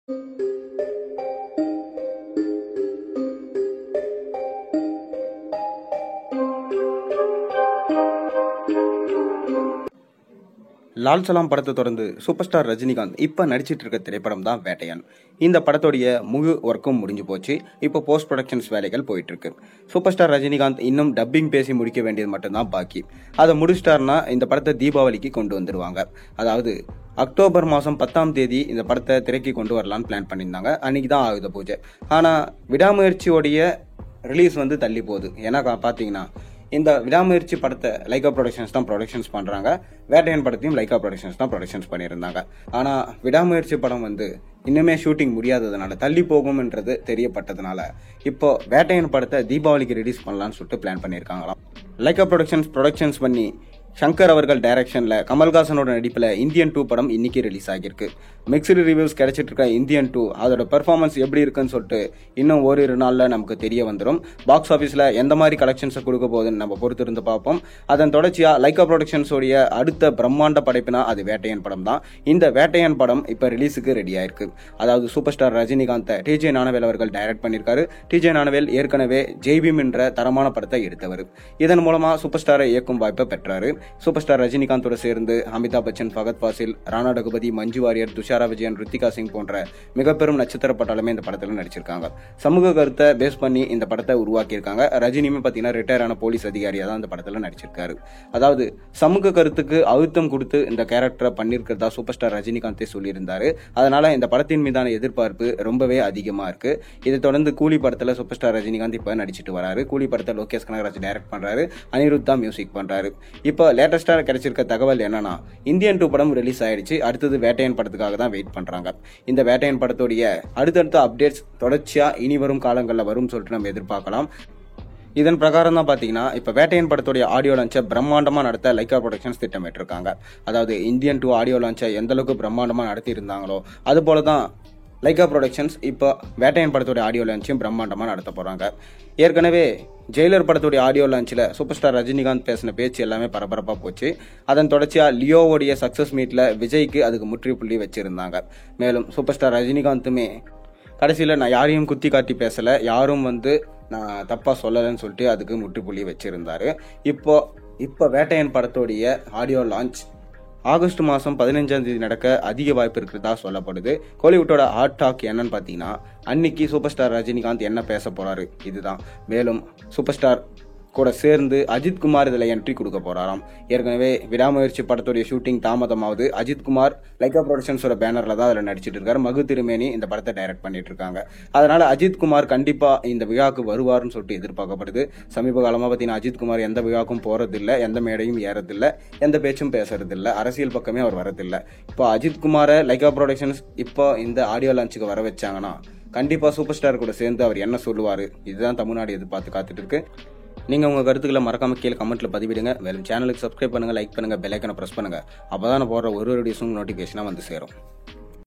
லால் சலாம் படத்தை தொடர்ந்து super star Rajinikanth இப்போ நடிச்சிட்டு இருக்க திரைப்படம் தான் வேட்டையன். இந்த படத்தோடைய முழு ஒர்க்கும் முடிஞ்சு போச்சு. இப்போ போஸ்ட் ப்ரொடக்ஷன்ஸ் வேலைகள் போயிட்டு இருக்கு. சூப்பர் ஸ்டார் ரஜினிகாந்த் இன்னும் டப்பிங் பேசி முடிக்க வேண்டியது மட்டும்தான் பாக்கி. அதை முடிச்சிட்டாருன்னா இந்த படத்தை தீபாவளிக்கு கொண்டு வந்துருவாங்க. அதாவது அக்டோபர் மாதம் 10ஆம் தேதி இந்த படத்தை திரைக்கு கொண்டு வரலான்னு பிளான் பண்ணியிருந்தாங்க. அன்னைக்கு தான் ஆயுத பூஜை. ஆனால் விடாமுயற்சியோடைய ரிலீஸ் தள்ளி போகுது. ஏன்னா பார்த்தீங்கன்னா இந்த விடாமுயற்சி படத்தை லைகா ப்ரொடக்ஷன்ஸ் தான் ப்ரொடக்ஷன்ஸ் பண்றாங்க. வேட்டையன் படத்தையும் லைகா ப்ரொடக்ஷன்ஸ் தான் ப்ரொடக்ஷன்ஸ் பண்ணியிருந்தாங்க. ஆனா விடாமுயற்சி படம் இன்னுமே ஷூட்டிங் முடியாததுனால தள்ளி போகும்ன்றது தெரியப்பட்டதுனால இப்போ வேட்டையன் படத்தை தீபாவளிக்கு ரிலீஸ் பண்ணலாம்னு சொல்லிட்டு பிளான் பண்ணியிருக்காங்களாம். லைகா ப்ரொடக்ஷன்ஸ் பண்ணி சங்கர் அவர்கள் டைரக்ஷன்ல கமல்ஹாசனோட நடிப்புல இந்தியன் 2 படம் இன்னைக்கு ரிலீஸ் ஆகியிருக்கு. மிக்சடு ரிவ்யூஸ் கிடைச்சிட்டு இருக்க இந்தியன் 2 அதோட பெர்ஃபார்மன்ஸ் எப்படி இருக்குன்னு சொல்லிட்டு இன்னும் ஓரிரு நாள்ல நமக்கு தெரிய வந்துடும். பாக்ஸ் ஆபீஸ்ல எந்த மாதிரி கலெக்ஷன்ஸை கொடுக்க போகுதுன்னு நம்ம பொறுத்து இருந்து பார்ப்போம். அதன் தொடர்ச்சியா லைகா ப்ரொடக்ஷன்ஸோடைய அடுத்த பிரம்மாண்ட படைப்புனா அது வேட்டையன் படம் தான். இந்த வேட்டையன் படம் இப்ப ரிலீஸுக்கு ரெடி ஆயிருக்கு. அதாவது super star Rajinikanth DJ Gnanavel அவர்கள் டைரக்ட் பண்ணியிருக்காரு. டிஜே ஞானவேல் ஏற்கனவே ஜெய்பீம் என்ற தரமான படத்தை எடுத்தவர். இதன் மூலமா சூப்பர் ஸ்டாரை இயக்கும் வாய்ப்பை பெற்றாரு. சூப்பர் ஸ்டார் ரஜினிகாந்தோட சேர்ந்து அமிதாப் பச்சன், ஃபகத் ஃபாசில், ராணா ரகுபதி, மஞ்சு வாரியர், துஷாரா விஜயன், ரித்திகா சிங் போன்ற மிக பெரும் நட்சத்திர பட்டாலுமே இந்த படத்தில் நடிச்சிருக்காங்க. சமூக கருத்தை பேஸ் பண்ணி இந்த படத்தை உருவாக்கியிருக்காங்க. ரஜினியுமே பார்த்தீங்கன்னா ரிட்டையர் ஆன போலீஸ் அதிகாரியா தான் இந்த படத்தில் நடிச்சிருக்காரு. அதாவது சமூக கருத்துக்கு அழுத்தம் கொடுத்து இந்த கேரக்டரை பண்ணியிருக்கிறதா சூப்பர் ஸ்டார் ரஜினிகாந்தே சொல்லியிருந்தாரு. அதனால இந்த படத்தின் மீதான எதிர்பார்ப்பு ரொம்பவே அதிகமா இருக்கு. இதை தொடர்ந்து கூலி படத்துல சூப்பர் ஸ்டார் ரஜினிகாந்த் இப்ப நடிச்சிட்டு வராரு. கூலி படத்தை லோகேஷ் கனகராஜ் டைரக்ட் பண்றாரு. அனிருத் தான் மியூசிக் பண்றாரு. இப்போ லேட்டஸ்டா கிடைச்சிருக்க தகவல் என்னன்னா இந்தியன் 2 படம் ரிலீஸ் ஆயிடுச்சு. அடுத்தது வேட்டையன் படத்துக்காக தான் வெயிட் பண்றாங்க. இந்த வேட்டையன் படத்துடைய அடுத்தடுத்த அப்டேட்ஸ் தொடர்ச்சியா இனி வரும் காலங்களில் வரும் சொல்லிட்டு நம்ம எதிர்பார்க்கலாம். இதன் பிரகாரம் தான் பாத்தீங்கன்னா இப்ப வேட்டையன் படத்துடைய ஆடியோ லான்ச்சை பிரம்மாண்டமா நடத்த லைகா ப்ரொடக்ஷன்ஸ் திட்டமிட்டு இருக்காங்க. அதாவது இந்தியன் 2 ஆடியோ லான்ச்சை எந்த அளவுக்கு பிரம்மாண்டமா நடத்தி இருந்தாங்களோ அது போலதான் லைகா ப்ரொடக்ஷன்ஸ் இப்போ வேட்டையன் படத்துடைய ஆடியோ லான்ச்சையும் பிரம்மாண்டமா நடத்த போறாங்க. ஏற்கனவே ஜெயிலர் படத்துடைய ஆடியோ லான்ச்சில் சூப்பர் ஸ்டார் ரஜினிகாந்த் பேசின பேச்சு எல்லாமே பரபரப்பா போச்சு. அதன் தொடர்ச்சியா லியோவுடைய சக்சஸ் மீட்ல விஜய்க்கு அதுக்கு முற்றுப்புள்ளி வச்சிருந்தாங்க. மேலும் சூப்பர் ஸ்டார் ரஜினிகாந்துமே கடைசியில் நான் யாரையும் குத்தி காட்டி பேசல, யாரும் நான் தப்பா சொல்லலைன்னு சொல்லிட்டு அதுக்கு முற்றுப்புள்ளி வச்சிருந்தாரு. இப்போ வேட்டையன் படத்துடைய ஆடியோ லான்ச் ஆகஸ்ட் மாதம் 15ஆம் தேதி நடக்க அதிக வாய்ப்பு இருக்கிறதா சொல்லப்படுது. கோலிவுட்டோட ஹாட் டாக் என்னன்னு பார்த்தீங்கன்னா அன்னைக்கு சூப்பர் ஸ்டார் ரஜினிகாந்த் என்ன பேச போறாரு இதுதான். மேலும் சூப்பர் ஸ்டார் கூட சேர்ந்து அஜித் குமார் இதில் என்ட்ரி கொடுக்க போறாராம். ஏற்கனவே விடாமுயற்சி படத்துடைய ஷூட்டிங் தாமதமாவது. அஜித் குமார் லைகா ப்ரொடக்ஷன்ஸோட பேனர்ல தான் அதில் நடிச்சிட்டு இருக்காரு. மகு திருமேனி இந்த படத்தை டைரக்ட் பண்ணிட்டு இருக்காங்க. அதனால அஜித் குமார் கண்டிப்பா இந்த விழாக்கு வருவார்னு சொல்லிட்டு எதிர்பார்க்கப்படுது. சமீப காலமா பார்த்தீங்கன்னா அஜித் குமார் எந்த விழாக்கும் போறதில்லை, எந்த மேடையும் ஏறதில்லை, எந்த பேச்சும் பேசுறதில்லை, அரசியல் பக்கமே அவர் வரதில்லை. இப்போ அஜித் குமாரை லைகா ப்ரொடக்ஷன்ஸ் இப்போ இந்த ஆடியோ லான்ச்சுக்கு வர வச்சாங்கன்னா கண்டிப்பா சூப்பர் ஸ்டார் கூட சேர்ந்து அவர் என்ன சொல்லுவாரு, இதுதான் தமிழ்நாடு எதிர்பார்த்து காத்துட்டு இருக்கு. நீங்க உங்க கருத்துக்களை மறக்காம கீழே கமெண்ட்ல பதிவிடுங்க. மேலும் சேனலுக்கு சப்ஸ்கிரைப் பண்ணுங்க, லைக் பண்ணுங்க, பெல் ஐக்கனை பிரஸ் பண்ணுங்க. அப்பதான் போடுற ஒரு வீடியோஸும் நோட்டிபிகேஷனா சேரும்.